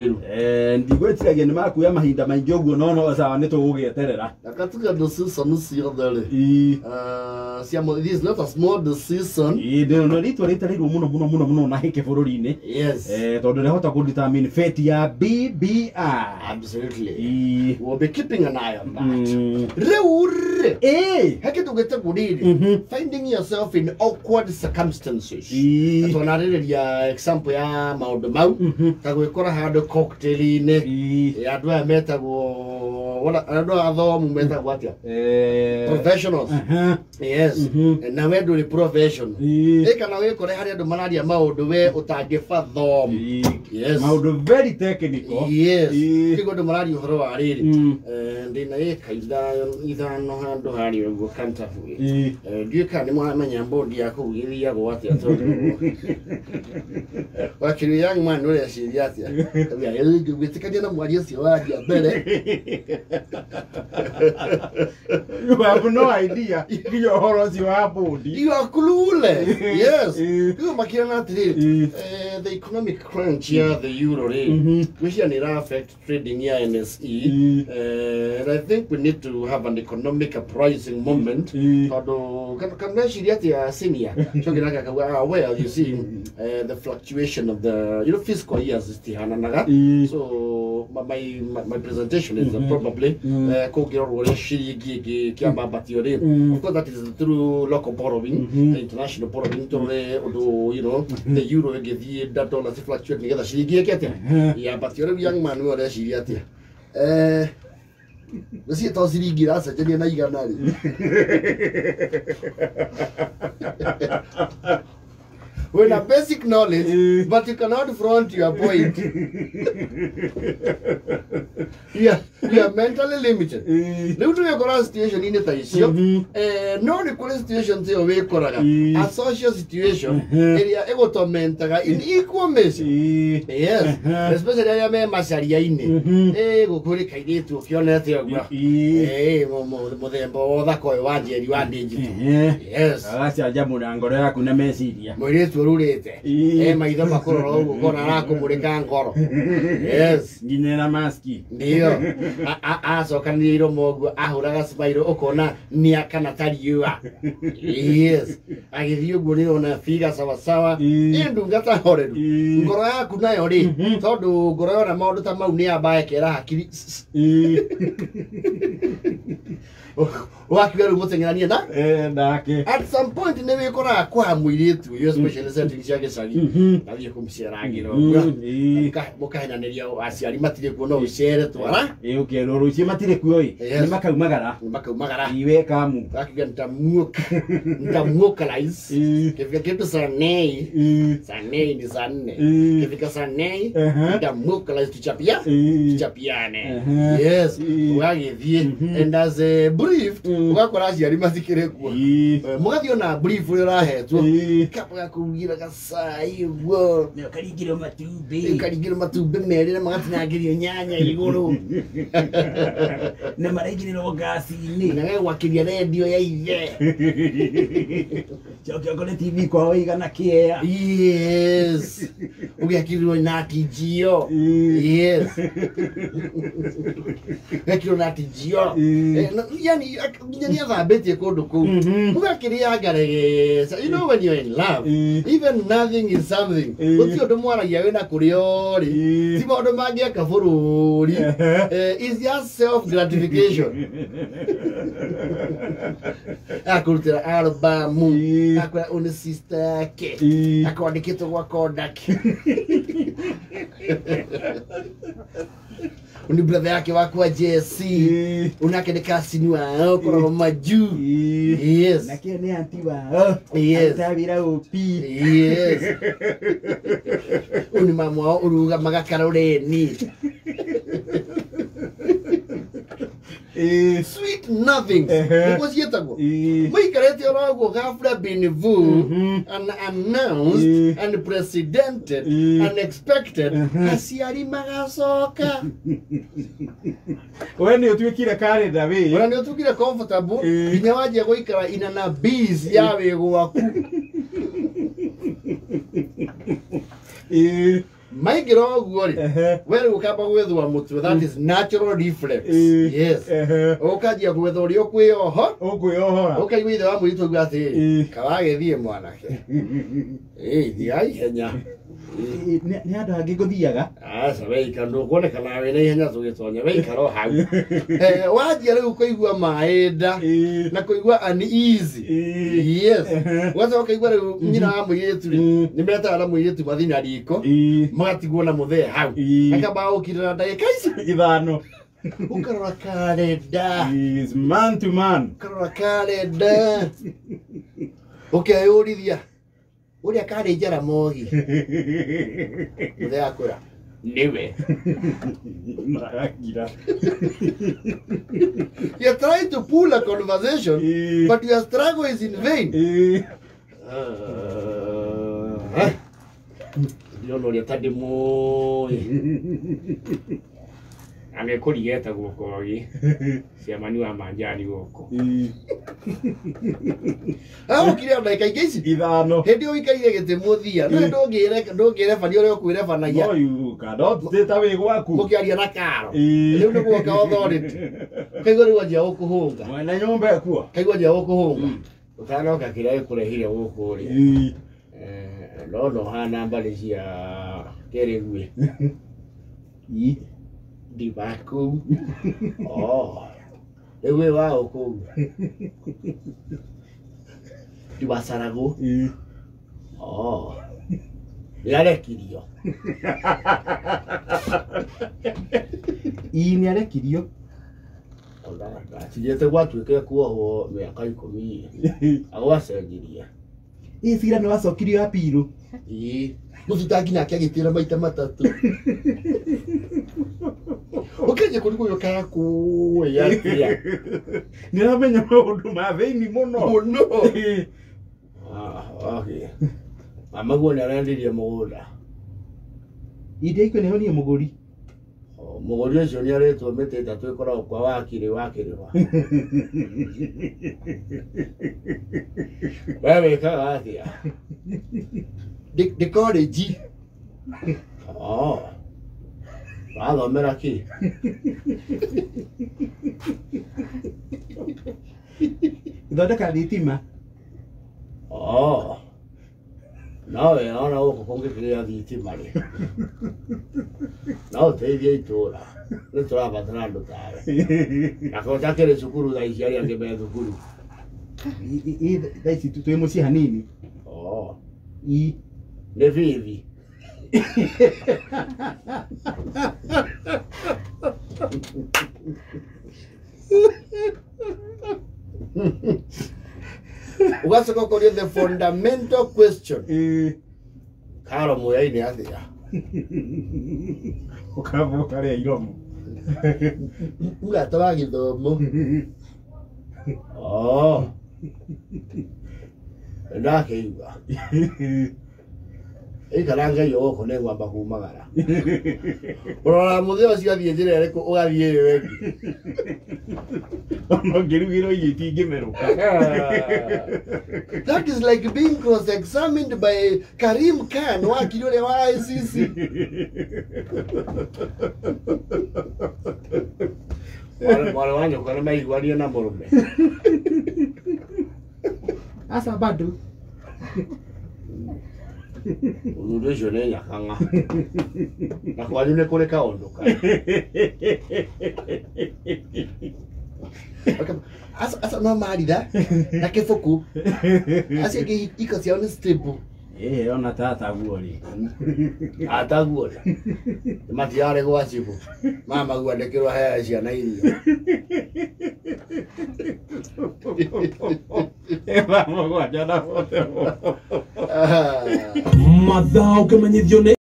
ndigwetiragia nimakuya mahinda maingi uguo no sawa nitugugieterera akatuka decision ciothe this is not a small decision no ritwa ritarirwo muno na hike bururi-ini yes tondu rihota ku determine fate ya BBI absolutely we'll be keeping an eye on that reure hake tugete guriri finding yourself in awkward circumstances tonariria example ya maundu mau ta gwikora handu cocktail-ini andu aya metagwo wala andu athomu metagwo atia professionals yes na we nduri professional kana wikore hari andu mararia maundu we utangiba thomu yes maundu very technical yes kigo andu mararia uhoro wa riri ndina kaida ithano handu hari uguo kantafu ndiuka ni mwamenya bondi ya kugiria go atia tondu wakiri young man ule ciria atia gwitikania na mwari ucio waria mbere you have no idea your horrors you are bondi you are clueless yes you makirana atiri the economic crunch ya the euro rate which can affect trading ya NSE and I think we need to have an economic uprising moment tondu kana ciria atia senior chogiraga kawa well you see the fluctuation of the fiscal years is tihananaga so my presentation is probably kugirorwo ria ciringi kiamba batio of course that is through local borrowing international borrowing to the euro githie the dollar fluctuate nigetha ciringi kiatia ya batio ria young man ore ciria atia nasi to ciringi rasa jeni na igana ri with a basic knowledge, but you cannot front your point. You are mentally limited. Now to your situation in the issue, no the situation to your a social situation, area ego to mental in equal measure. Yes, especially I am a Masaria in ego kuri kaidi to Fiona Theogra. Modembo da Koiwadi, you are digit. Yes, that's a Jamurangora Kunamesidia. Rurete maitho makoro gukora rakumurika ngoro yes nginyera maski ndio acokanirwo mogu ahuraga spiral ukona ni akana tariua yes agithio guriro na figa sawa sawa indu ngata horeru ngoro yaku nayo ri tondu ngoro yona maundu ta mau ni ambaye kera hakiri wakiweru muteng'erania na ndake at some point ne wikora kwa mwiritu yo special settings yake sari nathie kumceragiro mukahenaniria aciari matire kuona ucere twara ukero cie matire kuoi ni makaumagara iwe kamu akiganta muokalize kifika kitu sanei ni sanne kifika sanei muokalize tuchapiane yes wagithie and as a brief ugakora aciari matikire kuo mugathio na brief uri rahetwo kapaga kugira gasai uguo karingiro matumbe merire magatinangirio nyanya iguru na maraigiriro gasi-ini na we wakiria radio ya ithe chokio kone TV kwao igana kiea yes ugiakirirwo na tijio yes ekiro na tijio yani athambetie kundu kuu mugakiria ngarege you know when you're in love even nothing is something uti undu mwaragia wina kurio ri ti maundu mangiaka bururi is just self gratification akurutira albamu akwa une sister yake akwandikitwo gwa Kodak uni brother yake wakwa JC unake ni kasini wao kwa maju yes nake ni anti wao yes tabira upi yes uni mama wao uruga magakara ureni sweet nothing because yetago maikarete orago gafra benivu unannounced unprecedented unexpected asiari magasoka wene utwikire calendar we wene utwikire comfortable inyawaje goikara ina na bees yawe gwaku Maigiro guori. Where ukaba gwethwa mutwe, that is natural reflex. Yes. Ukajia gwethwa uri okwiyoho. Okwiyohora. Ukaigwa ithe wa mwiritu gwati. Kawagethie mwanake. Thiai henya. Nĩ andũ angĩ ngũthiaga weika ndũkuoneka nawe na ihenya tũgĩtonya weikara hau wanjia rĩu kũigua maĩ nda na kũigua uneasy yes wacha ũkaigua rĩu nyina wa mũirĩtu rĩ nĩmetaga na mũirĩtu mathiĩ na riko magatigwo na mũthee hau akamba gũkirĩra ndagĩka ici 5 ukarora kalenda is man to man ukarora kalenda ũkeyũrithia uria kari njara mogi muthe akura niwe maragira you are trying to pull a conversation but your struggle is in vain no ria tadi mo angekuligeta gukogi ciamani wa manjani goko kire ndagika ingĩ 5 hindi ũikaire gĩtĩ mũthia no ndũngĩre bani ũrĩa ũkwĩrebanagia no you cannot data wĩ gwaku mũkĩaria na karo rĩu nĩ guoka authority kaigua rĩu anjia gũkũhũnga mwene nyũmba ekuo kaigua anjia gũkũhũnga ũtanoka kĩrĩa gĩkũrehire gũkũ rĩ no hana mbarĩ cia kĩrĩguĩ Dibaku. Ewe wa oko. Dibasarago. Yarekirio. Ini yarekirio. Ola, sijete watu ke kuoho miaka 10. Awacenjiria. Cira nĩ wacokirio apiru. Mũthutaki nake agĩtĩra maita 3. Ukenye kuliko kaku yatia. Niramenya maundu ma thĩinĩ mũno. No. Okay. Amaguo nĩ arendirie mũgũnda. Inde iko nĩ mũgũri. Mũgũri ũcio nĩ aretwo mĩtĩ 3 ĩkoragwo kwa wakĩrĩwa. Wewe kaga atia. De college. Wathomera ki? Thondeka thitima. Nawe ona gũkũ kũngĩkĩrĩa thitima rĩ. No ũteithie itũũra. Nĩ tũrabatara andũ tawe. Na kũtakĩrĩ cukuru thaa ici arĩa angĩ me thukuru. Thaa ici twĩ mũciĩ hanini. Nĩ bithi. Ugacoka ũkoria the fundamental question. Karo muoya-inĩ athĩa. Ũkavuka rĩa iromo. Mũrata wa gĩthomo. Ndakĩigua. Ikaranga yoko nĩ ngwamba kumagara. Ũrora mũthee ũcio athiĩ njĩra ĩrĩkũ ũgathiĩ wengi. Ngĩrugĩrwo itingĩmerũka. That is like being cross-examined by Karim Khan wakiri ũrĩa wa ICC. Wale wanyo kwa maiguaria na mũrũme. Asa bado. Ũndũ ũcio nĩ nyakanga. Na kwanyu nĩ kũrĩ kaũndũ ka. Asa no marida na kĩbuku. Acio ingĩ iko ciao nĩ stable. Ona tata guori. Ata guori. Matiare gwa cibu. Mama gwandĩkĩrwo hea ciana irio. Vamos guardar na foto. Madao que me